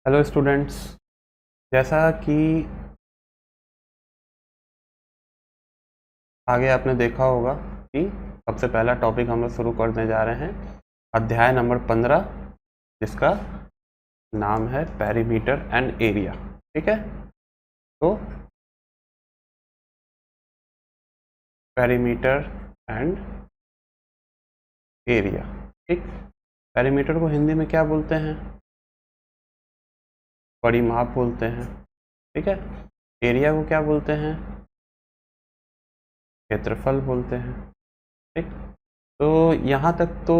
Hello students, जैसा कि आगे आपने देखा होगा कि सबसे पहला टॉपिक हम लोग शुरू करने जा रहे हैं अध्याय नंबर 15, जिसका नाम है पेरीमीटर एंड एरिया। ठीक है, तो पेरीमीटर एंड एरिया। ठीक, पेरीमीटर को हिंदी में क्या बोलते हैं? परिमाप बोलते हैं। ठीक है, एरिया को क्या बोलते हैं? क्षेत्रफल बोलते हैं। ठीक, तो यहाँ तक तो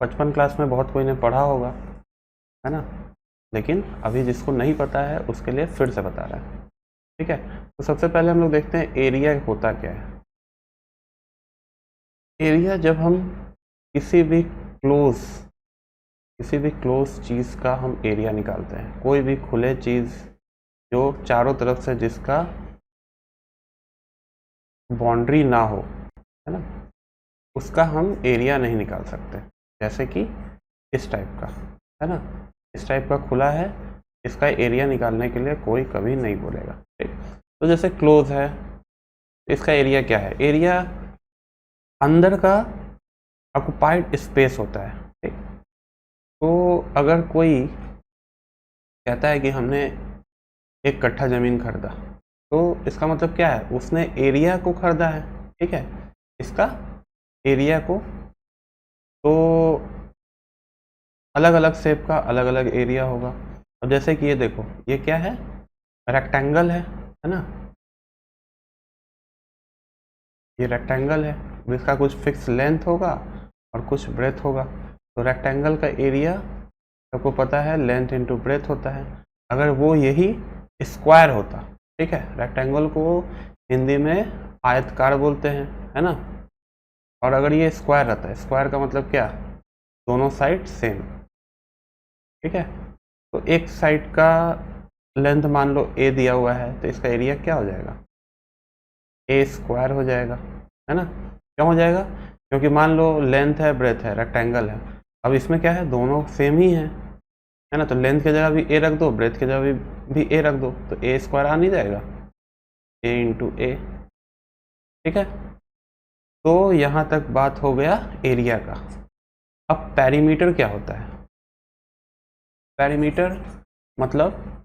बचपन क्लास में बहुत कोई ने पढ़ा होगा, है ना। लेकिन अभी जिसको नहीं पता है उसके लिए फिर से बता रहा है। ठीक है, तो सबसे पहले हम लोग देखते हैं एरिया होता क्या है। एरिया जब हम किसी भी क्लोज चीज़ का हम एरिया निकालते हैं, कोई भी खुले चीज़ जो चारों तरफ से जिसका बाउंड्री ना हो, है ना, उसका हम एरिया नहीं निकाल सकते। जैसे कि इस टाइप का, है ना, इस टाइप का खुला है, इसका एरिया निकालने के लिए कोई कभी नहीं बोलेगा। ठीक, तो जैसे क्लोज है, इसका एरिया क्या है? एरिया अंदर का ऑक्युपाइड स्पेस होता है। ठीक, तो अगर कोई कहता है कि हमने 1 कट्ठा ज़मीन खरीदा, तो इसका मतलब क्या है? उसने एरिया को खरीदा है। ठीक है, इसका एरिया को, तो अलग अलग शेप का अलग अलग एरिया होगा। अब जैसे कि ये देखो, ये क्या है? रेक्टेंगल है ना। ये रेक्टेंगल है, अब इसका कुछ फिक्स लेंथ होगा और कुछ ब्रेथ होगा। तो रेक्टेंगल का एरिया सबको पता है, लेंथ इंटू ब्रेथ होता है। अगर वो यही स्क्वायर होता, ठीक है, रेक्टेंगल को हिंदी में आयतकार बोलते हैं, है ना। और अगर ये स्क्वायर रहता है, स्क्वायर का मतलब क्या? दोनों साइड सेम। ठीक है, तो एक साइड का लेंथ मान लो ए दिया हुआ है, तो इसका एरिया क्या हो जाएगा? ए स्क्वायर हो जाएगा, है ना। क्यों हो जाएगा? क्योंकि मान लो लेंथ है, ब्रेथ है, रेक्टेंगल है। अब इसमें क्या है? दोनों सेम ही है ना। तो लेंथ की जगह भी ए रख दो, ब्रेथ की जगह भी ए रख दो, तो ए स्क्वायर आ नहीं जाएगा? ए इंटू ए। ठीक है, तो यहाँ तक बात हो गया एरिया का। अब पेरीमीटर क्या होता है? पेरीमीटर मतलब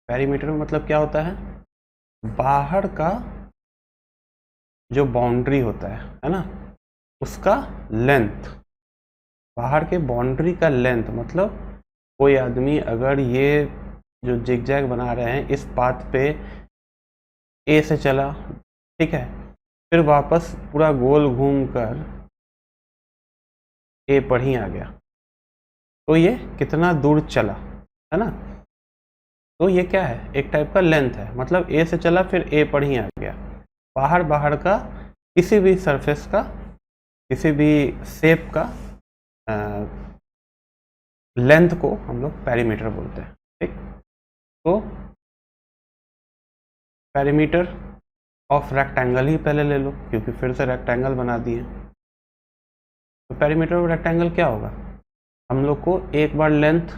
पेरीमीटर मतलब क्या होता है? बाहर का जो बाउंड्री होता है ना, उसका लेंथ। बाहर के बाउंड्री का लेंथ मतलब कोई आदमी अगर ये जो जिगजैग बना रहे हैं इस पाथ पे ए से चला, ठीक है, फिर वापस पूरा गोल घूम कर ए पर ही आ गया, तो ये कितना दूर चला, है ना। तो ये क्या है? एक टाइप का लेंथ है, मतलब ए से चला फिर ए पर ही आ गया। बाहर का किसी भी सरफेस का, किसी भी शेप का लेंथ को हम लोग पेरीमीटर बोलते हैं। ठीक, तो पेरीमीटर ऑफ रेक्टेंगल ही पहले ले लो, क्योंकि फिर से रेक्टेंगल बना दिए। तो पेरीमीटर ऑफ रेक्टेंगल क्या होगा? हम लोग को एक बार लेंथ,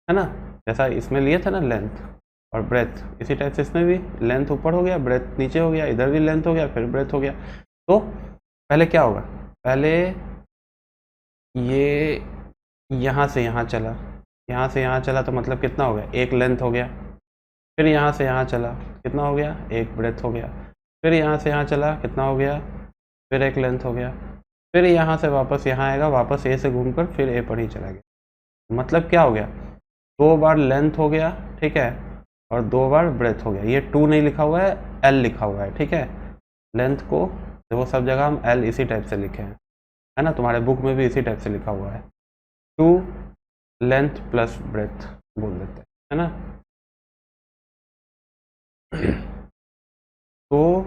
है ना, जैसा इसमें लिए थे ना लेंथ और ब्रेथ, इसी टाइप से इसमें भी लेंथ ऊपर हो गया, ब्रेथ नीचे हो गया, इधर भी लेंथ हो गया, फिर ब्रेथ हो गया। तो पहले क्या होगा? पहले ये यहाँ से यहाँ चला, यहाँ से यहाँ चला, तो मतलब कितना हो गया? एक लेंथ हो गया। फिर यहाँ से यहाँ चला, कितना हो गया? एक ब्रेथ हो गया। फिर यहाँ से यहाँ चला, कितना हो गया? फिर एक लेंथ हो गया। फिर यहाँ से वापस यहाँ आएगा, वापस ए से घूमकर फिर ए पर ही चला गया। मतलब क्या हो गया? 2 बार लेंथ हो गया, ठीक है, और 2 बार ब्रेथ हो गया। ये 2 नहीं लिखा हुआ है, एल लिखा हुआ है। ठीक है, लेंथ को देखो सब जगह हम एल इसी टाइप से लिखे हैं, है ना, तुम्हारे बुक में भी इसी टाइप से लिखा हुआ है। 2 लेंथ प्लस ब्रेथ बोल देते हैं, है ना। तो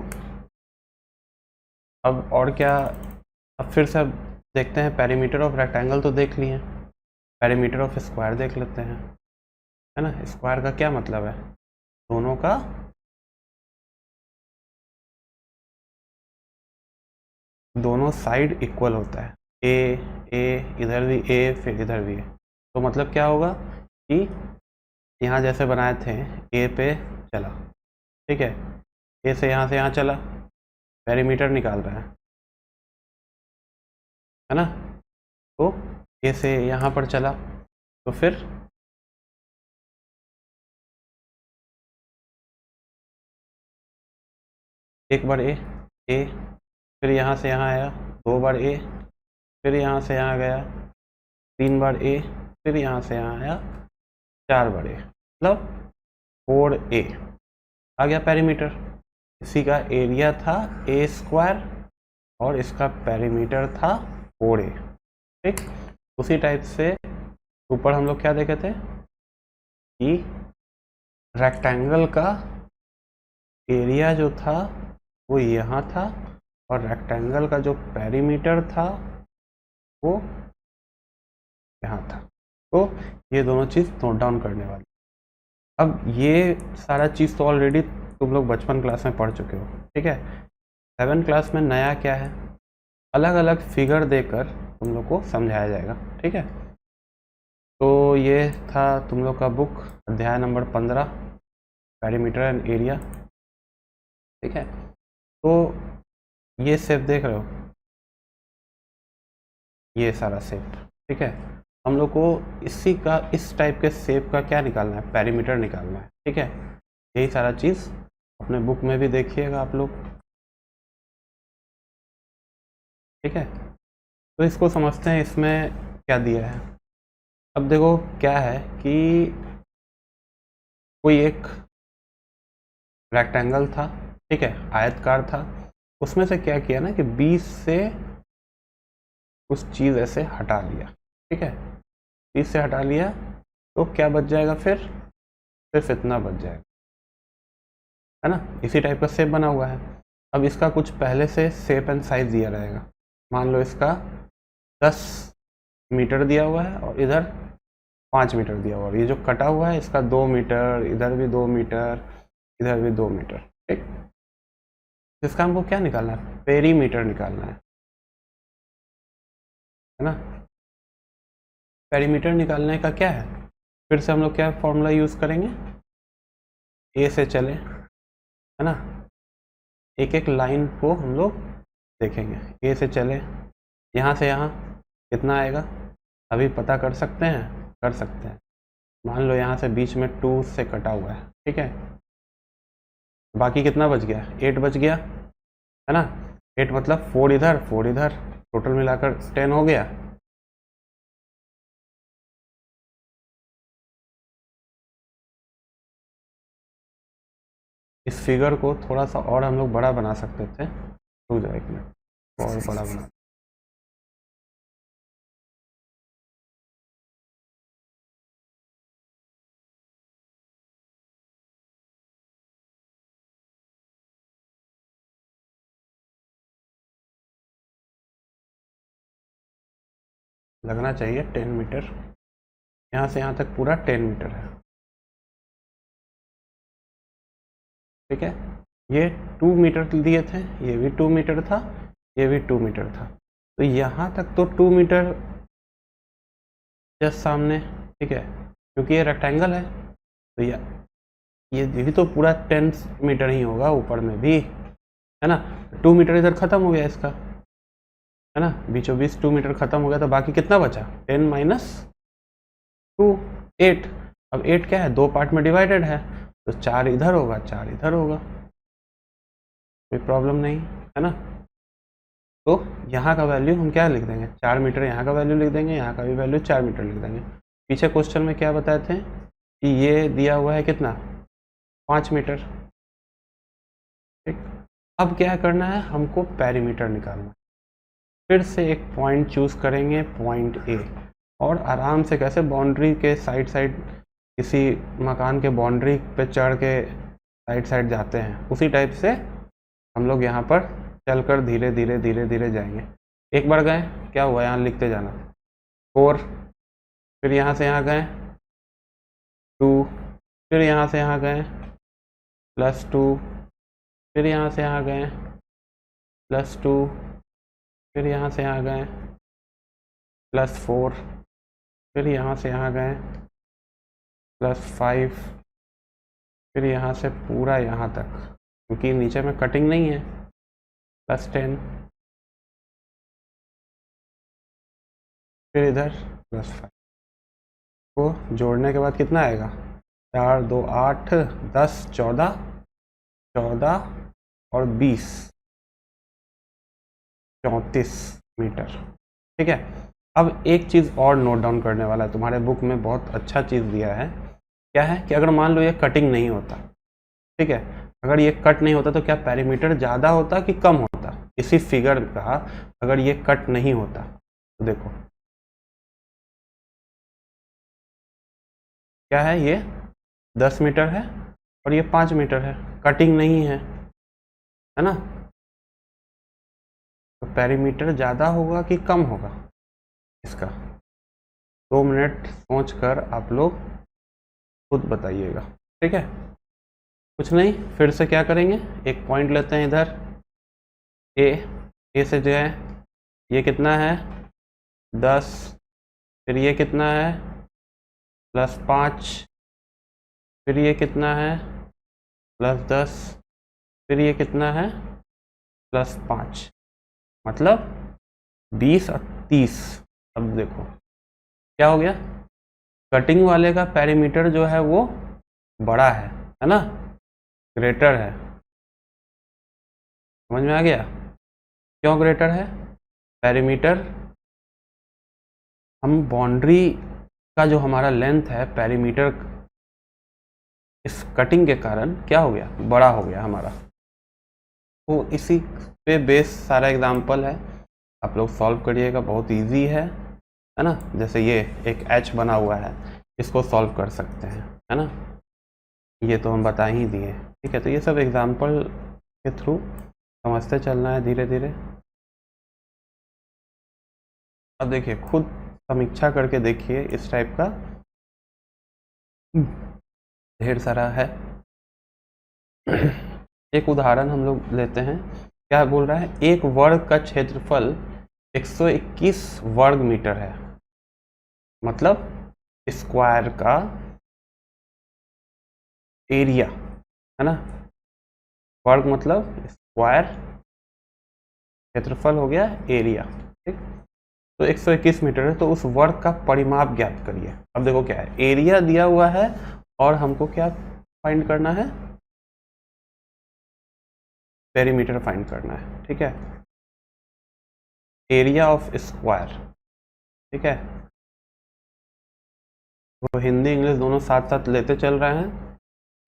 अब और क्या? अब फिर से अब देखते हैं, पेरीमीटर ऑफ रेक्टेंगल तो देख लिए, पेरीमीटर ऑफ स्क्वायर देख लेते हैं, है ना। स्क्वायर का क्या मतलब है? दोनों का दोनों साइड इक्वल होता है, ए इधर भी ए फिर इधर भी ए। तो मतलब क्या होगा कि यहाँ जैसे बनाए थे ए पे चला, ठीक है, ए से यहाँ चला, पेरीमीटर निकाल रहा है ना। तो ए से यहाँ पर चला तो फिर एक बार ए फिर यहाँ से यहाँ आया, 2 बार ए, फिर यहाँ से यहाँ गया, 3 बार ए, फिर यहाँ से यहाँ आया, 4 बार ए, मतलब 4a आ गया पेरीमीटर। इसी का एरिया था a² और इसका पेरीमीटर था 4a। ठीक, उसी टाइप से ऊपर हम लोग क्या देखे थे कि रेक्टेंगल का एरिया जो था वो यहाँ था और रेक्टेंगल का जो पेरीमीटर था वो यहाँ था। तो ये दोनों चीज़ नोट डाउन करने वाली। अब ये सारा चीज़ तो ऑलरेडी तुम लोग बचपन क्लास में पढ़ चुके हो, ठीक है। 7 क्लास में नया क्या है, अलग अलग फिगर देकर तुम लोग को समझाया जाएगा, ठीक है। तो ये था तुम लोग का बुक अध्याय नंबर 15 पेरीमीटर एंड एरिया, ठीक है। तो ये शेप देख रहे हो, ये सारा शेप, ठीक है। हम लोग को इसी का इस टाइप के शेप का क्या निकालना है, पेरीमीटर निकालना है, ठीक है। यही सारा चीज़ अपने बुक में भी देखिएगा आप लोग, ठीक है। तो इसको समझते हैं इसमें क्या दिया है। अब देखो क्या है कि कोई एक रेक्टेंगल था, ठीक है, आयतकार था, उसमें से क्या किया ना कि 20 से कुछ चीज़ ऐसे हटा लिया, ठीक है। 20 से हटा लिया तो क्या बच जाएगा, फिर सिर्फ इतना बच जाएगा, है ना। इसी टाइप का शेप बना हुआ है। अब इसका कुछ पहले से शेप एंड साइज दिया रहेगा। मान लो इसका 10 मीटर दिया हुआ है और इधर 5 मीटर दिया हुआ है। ये जो कटा हुआ है इसका 2 मीटर, इधर भी 2 मीटर, इधर भी 2 मीटर, ठीक। इसका हमको क्या निकालना है, पेरीमीटर निकालना है ना। पेरीमीटर निकालने का क्या है, फिर से हम लोग क्या फॉर्मूला यूज़ करेंगे, ए से चले, है ना। एक एक लाइन को हम लोग देखेंगे, ए से चले, यहाँ से यहाँ कितना आएगा अभी पता कर सकते हैं। मान लो यहाँ से बीच में 2 से कटा हुआ है, ठीक है। बाकी कितना बच गया, 8 बच गया, है ना। 8 मतलब 4 इधर 4 इधर, टोटल मिलाकर 10 हो गया। इस फिगर को थोड़ा सा और हम लोग बड़ा बना सकते थे, रुक जाए एक मिनट, और बड़ा बना, लगना चाहिए 10 मीटर, यहाँ से यहाँ तक पूरा 10 मीटर है, ठीक है। ये 2 मीटर दिए थे, ये भी 2 मीटर था, ये भी 2 मीटर था, तो यहाँ तक तो 2 मीटर जस्ट सामने, ठीक है, क्योंकि ये रेक्टेंगल है तो ये भी तो पूरा 10 मीटर ही होगा, ऊपर में भी, है ना। 2 मीटर इधर ख़त्म हो गया इसका, है ना, बीचों बीच 2 मीटर ख़त्म हो गया, तो बाकी कितना बचा, 10 माइनस 2 8। अब 8 क्या है, 2 पार्ट में डिवाइडेड है, तो 4 इधर होगा 4 इधर होगा, कोई प्रॉब्लम नहीं, है ना। तो यहाँ का वैल्यू हम क्या लिख देंगे, 4 मीटर यहाँ का वैल्यू लिख देंगे, यहाँ का भी वैल्यू 4 मीटर लिख देंगे। पीछे क्वेश्चन में क्या बताए थे कि ये दिया हुआ है कितना, 5 मीटर, ठीक। अब क्या करना है, हमको पेरीमीटर निकालना। फिर से एक पॉइंट चूज़ करेंगे, पॉइंट ए, और आराम से कैसे बाउंड्री के साइड किसी मकान के बाउंड्री पे चढ़ के साइड जाते हैं, उसी टाइप से हम लोग यहाँ पर चलकर धीरे धीरे जाएंगे। एक बार गए, क्या हुआ, यहाँ लिखते जाना 4, फिर यहाँ से यहाँ गए 2, फिर यहाँ से यहाँ गए +2, फिर यहाँ से यहाँ गए +2, फिर यहाँ से यहाँ गए +4, फिर यहाँ से यहाँ गए +5, फिर यहाँ से पूरा यहाँ तक, क्योंकि नीचे में कटिंग नहीं है, +10, फिर इधर +5 को जोड़ने के बाद कितना आएगा, 4 2 8 10 14 14 और 20 34 मीटर। ठीक है, अब एक चीज़ और नोट डाउन करने वाला है, तुम्हारे बुक में बहुत अच्छा चीज़ दिया है। क्या है कि अगर मान लो ये कटिंग नहीं होता, ठीक है, अगर ये कट नहीं होता तो क्या पेरीमीटर ज़्यादा होता कि कम होता? इसी फिगर का अगर ये कट नहीं होता तो देखो क्या है, ये 10 मीटर है और ये 5 मीटर है, कटिंग नहीं है ना, तो पेरीमीटर ज़्यादा होगा कि कम होगा इसका? 2 मिनट सोच कर आप लोग खुद बताइएगा। ठीक है, कुछ नहीं, फिर से क्या करेंगे, एक पॉइंट लेते हैं इधर ए से जो है ये कितना है 10, फिर ये कितना है +5, फिर ये कितना है +10, फिर ये कितना है +5, मतलब 20 और 30। अब देखो क्या हो गया, कटिंग वाले का पेरीमीटर जो है वो बड़ा है ना, ग्रेटर है। समझ में आ गया क्यों ग्रेटर है? पेरीमीटर, हम बाउंड्री का जो हमारा लेंथ है पेरीमीटर इस कटिंग के कारण क्या हो गया, बड़ा हो गया हमारा। तो इसी पे बेस सारा एग्जाम्पल है, आप लोग सॉल्व करिएगा, बहुत इजी है ना। जैसे ये एक एच बना हुआ है, इसको सॉल्व कर सकते हैं, है ना, ये तो हम बता ही दिए। ठीक है, तो ये सब एग्जाम्पल के थ्रू समझते चलना है धीरे धीरे। अब देखिए, खुद समीक्षा करके देखिए, इस टाइप का ढेर सारा है। एक उदाहरण हम लोग लेते हैं, क्या बोल रहा है, एक वर्ग का क्षेत्रफल 121 वर्ग मीटर है, मतलब स्क्वायर का एरिया, है ना, वर्ग मतलब स्क्वायर, क्षेत्रफल हो गया एरिया। ठीक, तो 121 मीटर है, तो उस वर्ग का परिमाप ज्ञात करिए। अब देखो क्या है, एरिया दिया हुआ है और हमको क्या फाइंड करना है, पेरीमीटर फाइंड करना है। ठीक है, एरिया ऑफ स्क्वायर। ठीक है, तो हिंदी इंग्लिश दोनों साथ साथ लेते चल रहे हैं,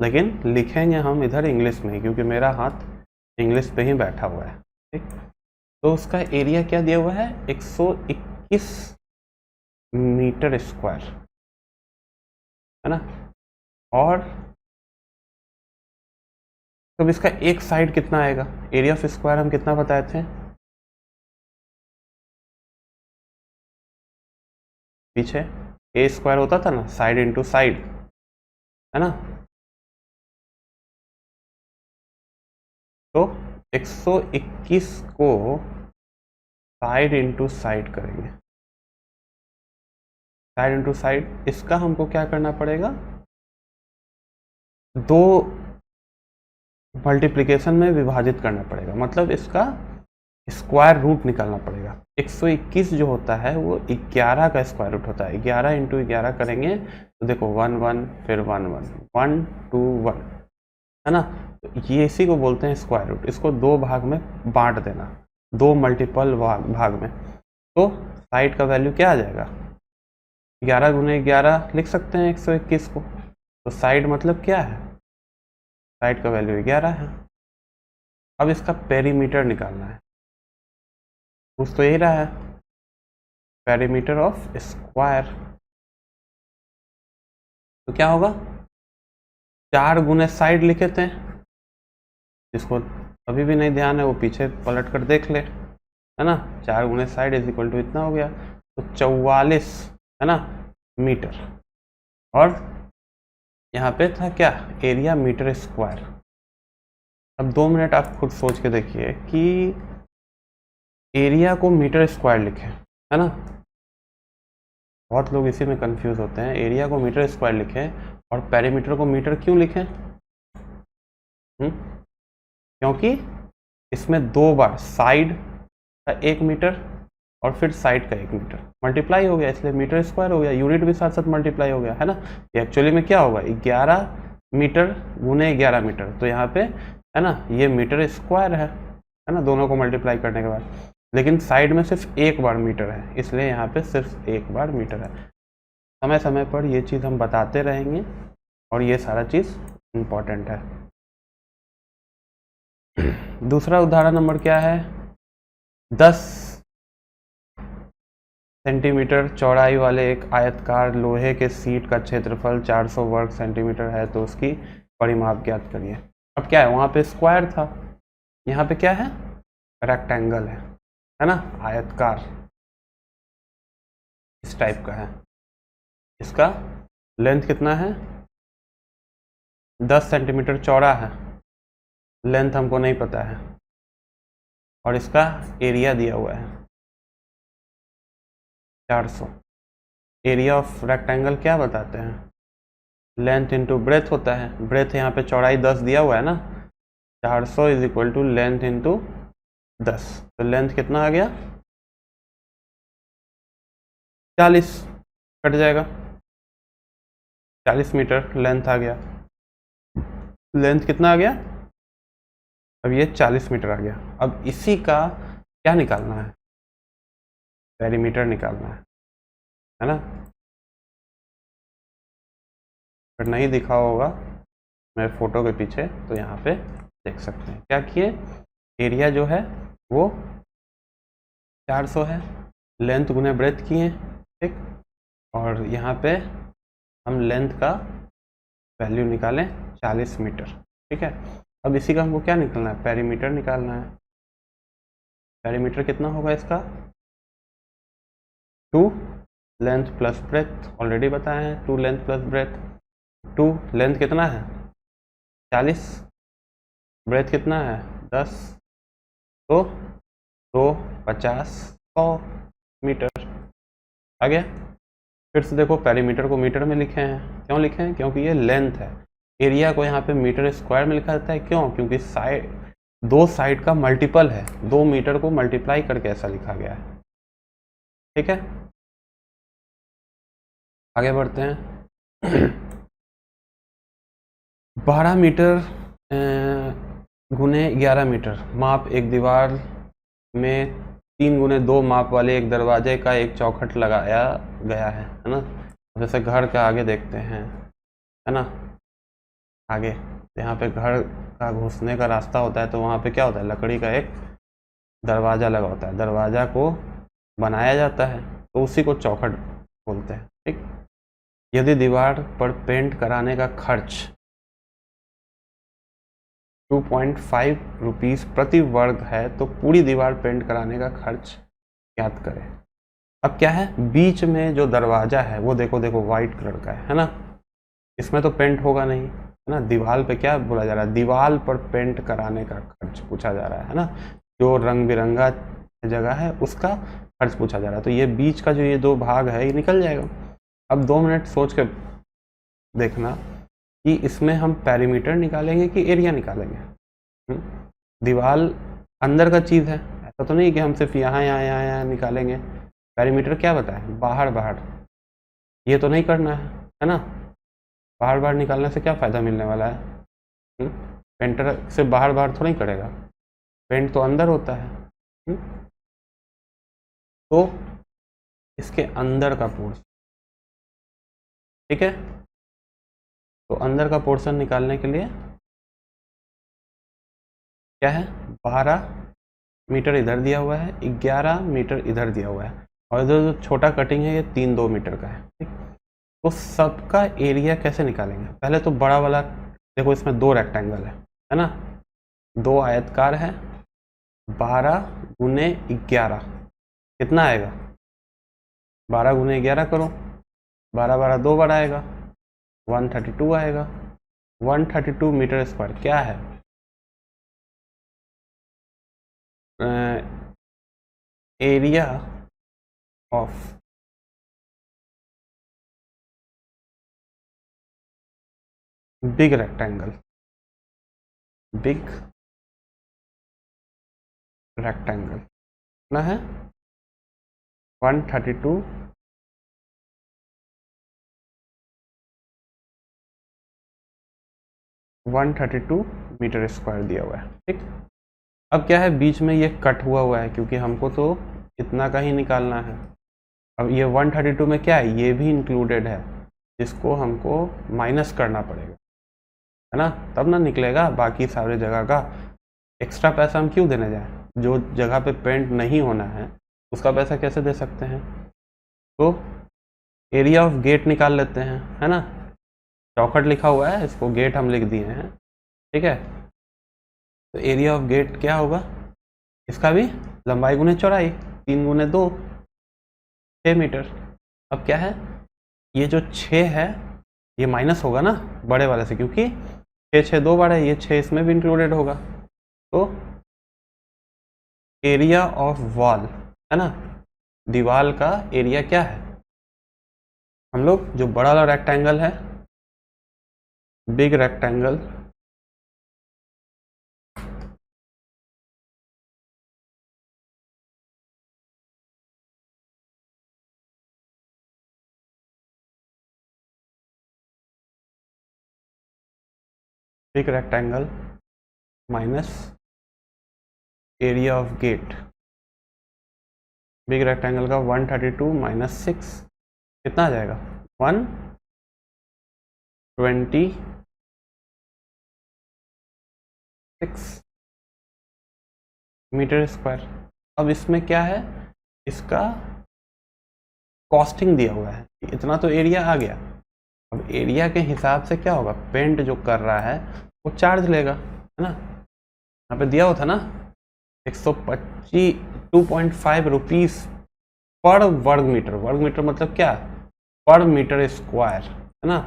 लेकिन लिखेंगे हम इधर इंग्लिश में ही, क्योंकि मेरा हाथ इंग्लिश पे ही बैठा हुआ है। ठीक, तो उसका एरिया क्या दिया हुआ है, 121 मीटर स्क्वायर, है ना। और तो इसका एक साइड कितना आएगा, एरिया ऑफ स्क्वायर हम कितना बताए थे, पीछे ए स्क्वायर होता था ना, साइड इंटू साइड, है ना। तो 121 को साइड इंटू साइड करेंगे, साइड इंटू साइड, इसका हमको क्या करना पड़ेगा, दो मल्टीप्लिकेशन में विभाजित करना पड़ेगा, मतलब इसका स्क्वायर रूट निकालना पड़ेगा। 121 जो होता है वो 11 का स्क्वायर रूट होता है, 11 इंटू 11 करेंगे तो देखो 1 1 फिर 1 1 1 2 1, है ना। तो ये इसी को बोलते हैं स्क्वायर रूट। इसको दो भाग में बांट देना, दो मल्टीपल भाग में, तो साइड का वैल्यू क्या आ जाएगा, 11 गुने 11 लिख सकते हैं 121 को। तो साइड मतलब क्या है, साइड का वैल्यू 11 है। अब इसका पेरीमीटर निकालना है, कुछ तो यही रहा है, पेरीमीटर ऑफ स्क्वायर। तो क्या होगा, 4 गुने साइड लिखे थे, जिसको अभी भी नहीं ध्यान है वो पीछे पलट कर देख ले, है ना। 4 गुने साइड इज इक्वल टू इतना हो गया, तो 44, है ना, मीटर। और यहाँ पे था क्या, एरिया मीटर स्क्वायर। अब 2 मिनट आप खुद सोच के देखिए कि एरिया को मीटर स्क्वायर लिखें, है ना। बहुत लोग इसी में कंफ्यूज होते हैं, एरिया को मीटर स्क्वायर लिखें और पेरीमीटर को मीटर क्यों लिखें? क्योंकि इसमें 2 बार साइड का 1 मीटर और फिर साइड का 1 मीटर मल्टीप्लाई हो गया, इसलिए मीटर स्क्वायर हो गया, यूनिट भी साथ साथ मल्टीप्लाई हो गया, है ना। ये एक्चुअली में क्या होगा, 11 मीटर गुने 11 मीटर, तो यहाँ पे है ना ये मीटर स्क्वायर है ना, दोनों को मल्टीप्लाई करने के बाद। लेकिन साइड में सिर्फ 1 बार मीटर है, इसलिए यहाँ पे सिर्फ 1 बार मीटर है। समय समय पर ये चीज़ हम बताते रहेंगे और ये सारा चीज़ इम्पॉर्टेंट है। दूसरा उदाहरण नंबर क्या है, 10 सेंटीमीटर चौड़ाई वाले एक आयतकार लोहे के सीट का क्षेत्रफल 400 वर्ग सेंटीमीटर है, तो उसकी परिमाप ज्ञात करिए। अब क्या है, वहाँ पे स्क्वायर था, यहाँ पे क्या है, रेक्टेंगल है ना, आयतकार इस टाइप का है। इसका लेंथ कितना है, 10 सेंटीमीटर चौड़ा है, लेंथ हमको नहीं पता है, और इसका एरिया दिया हुआ है 400। एरिया ऑफ रेक्टेंगल क्या बताते हैं, लेंथ इंटू ब्रेथ होता है। ब्रेथ यहाँ पे चौड़ाई 10 दिया हुआ है ना, 400 is equal to length into 10, तो लेंथ कितना आ गया, 40, कट जाएगा, 40 मीटर लेंथ आ गया। लेंथ कितना आ गया, अब ये 40 मीटर आ गया। अब इसी का क्या निकालना है, पेरीमीटर निकालना है ना। अगर नहीं दिखा होगा मेरे फोटो के पीछे तो यहाँ पे देख सकते हैं। क्या किए, एरिया जो है वो 400 है, लेंथ गुने ब्रेथ किए, ठीक, और यहाँ पे हम लेंथ का वैल्यू निकालें 40 मीटर, ठीक है। अब इसी का हमको क्या निकालना है, पेरीमीटर निकालना है। पेरीमीटर कितना होगा इसका, 2 लेंथ प्लस ब्रेथ, ऑलरेडी बताए हैं, 2 लेंथ प्लस ब्रेथ। 2 लेंथ कितना है 40, ब्रेथ कितना है 10, तो 2 50 100 मीटर आ गया। फिर से देखो, पेरीमीटर को मीटर में लिखे हैं, क्यों लिखे हैं, क्योंकि ये लेंथ है। एरिया को यहाँ पे मीटर स्क्वायर में लिखा जाता है, क्यों, क्योंकि साइड, 2 साइड का मल्टीपल है, 2 मीटर को मल्टीप्लाई करके ऐसा लिखा गया है, ठीक है। आगे बढ़ते हैं। 12 मीटर गुने 11 मीटर माप एक दीवार में 3 गुने 2 माप वाले एक दरवाजे का एक चौखट लगाया गया है ना। जैसे घर के आगे देखते हैं, है ना, आगे यहाँ पे घर का घुसने का रास्ता होता है, तो वहाँ पे क्या होता है, लकड़ी का एक दरवाज़ा लगा होता है, दरवाज़ा को बनाया जाता है तो उसी को चौखट बोलते हैं, ठीक। यदि दीवार पर पेंट कराने का खर्च 2.5 रुपीज़ प्रति वर्ग है, तो पूरी दीवार पेंट कराने का खर्च ज्ञात करें। अब क्या है, बीच में जो दरवाज़ा है वो देखो वाइट कलर का है ना, इसमें तो पेंट होगा नहीं, है ना। दीवार पे क्या बोला जा रहा है, दीवार पर पेंट कराने का खर्च पूछा जा रहा है ना, जो रंग बिरंगा जगह है उसका खर्च पूछा जा रहा है। तो ये बीच का जो ये 2 भाग है ये निकल जाएगा। अब 2 मिनट सोच के देखना कि इसमें हम पेरीमीटर निकालेंगे कि एरिया निकालेंगे। दीवार अंदर का चीज़ है, ऐसा तो नहीं कि हम सिर्फ यहाँ निकालेंगे। पेरीमीटर क्या बताए, बाहर बाहर, ये तो नहीं करना है ना। बाहर बाहर निकालने से क्या फ़ायदा मिलने वाला है, पेंटर से बाहर बाहर थोड़ा ही करेगा, पेंट तो अंदर होता है। तो इसके अंदर का पोर्शन, ठीक है, तो अंदर का पोर्शन निकालने के लिए क्या है, 12 मीटर इधर दिया हुआ है, 11 मीटर इधर दिया हुआ है, और इधर जो छोटा कटिंग है ये 3-2 मीटर का है, ठीक। तो सबका एरिया कैसे निकालेंगे, पहले तो बड़ा वाला देखो, इसमें 2 रेक्टेंगल है ना, 2 आयतकार है, 12 गुने 11 कितना आएगा, 12 गुने 11 करो, 12 12 2 बार आएगा, 132 आएगा। 132 मीटर स्क्वायर क्या है, area of big rectangle, big rectangle कितना है 132 मीटर स्क्वायर दिया हुआ है। ठीक, अब क्या है बीच में ये कट हुआ है क्योंकि हमको तो इतना का ही निकालना है। अब ये 132 में क्या है, ये भी इंक्लूडेड है जिसको हमको माइनस करना पड़ेगा, है ना, तब ना निकलेगा बाकी सारे जगह का। एक्स्ट्रा पैसा हम क्यों देने जाए, जो जगह पे पेंट नहीं होना है उसका पैसा कैसे दे सकते हैं। तो एरिया ऑफ गेट निकाल लेते हैं, है ना, चौखट लिखा हुआ है, इसको गेट हम लिख दिए हैं। ठीक है, तो एरिया ऑफ गेट क्या होगा, इसका भी लंबाई गुने चौड़ाई 3 गुने 2 6 मीटर। अब क्या है, ये जो 6 है ये माइनस होगा ना बड़े वाले से, क्योंकि 6 2 बार है, ये 6 इसमें भी इंक्लूडेड होगा। तो एरिया ऑफ वॉल, है ना, दीवार का एरिया क्या है, हम लोग जो बड़ा वाला रेक्टेंगल है big rectangle, big rectangle minus area of gate, big rectangle का 132 माइनस 6 कितना आ जाएगा 126 मीटर स्क्वायर। अब इसमें क्या है, इसका कॉस्टिंग दिया हुआ है, इतना तो एरिया आ गया। अब एरिया के हिसाब से क्या होगा, पेंट जो कर रहा है वो चार्ज लेगा, है ना, यहाँ पे दिया हुआ था ना 125 2.5 रुपीज़ पर वर्ग मीटर। वर्ग मीटर मतलब क्या, पर मीटर स्क्वायर, है ना,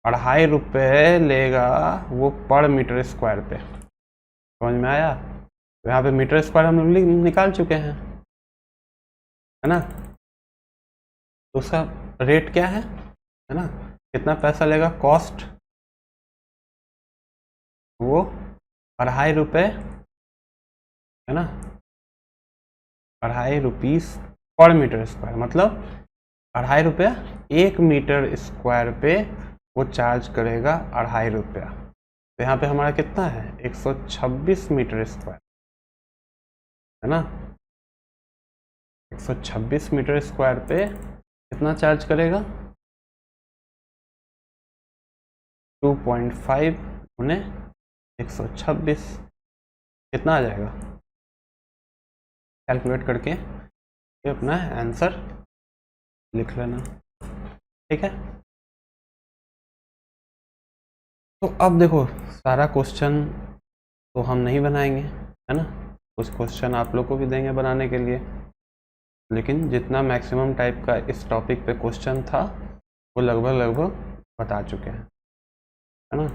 2.5 रुपये लेगा वो पर मीटर स्क्वायर पे। समझ में आया, तो यहाँ पे मीटर स्क्वायर हम लोग निकाल चुके हैं, है ना, तो उसका रेट क्या है ना, कितना पैसा लेगा, कॉस्ट वो 2.5 रुपये, है ना, 2.5 रुपीज़ पर मीटर स्क्वायर, मतलब 2.5 रुपया 1 मीटर स्क्वायर पे वो चार्ज करेगा 2.5 रुपया। तो यहाँ पे हमारा कितना है 126 मीटर स्क्वायर, है ना, 126 मीटर स्क्वायर पे कितना चार्ज करेगा 2.5 गुने 126 कितना आ जाएगा, कैलकुलेट करके ये अपना आंसर लिख लेना। ठीक है, तो अब देखो सारा क्वेश्चन तो हम नहीं बनाएंगे, है ना, कुछ क्वेश्चन आप लोग को भी देंगे बनाने के लिए, लेकिन जितना मैक्सिमम टाइप का इस टॉपिक पे क्वेश्चन था वो लगभग बता चुके हैं, है ना।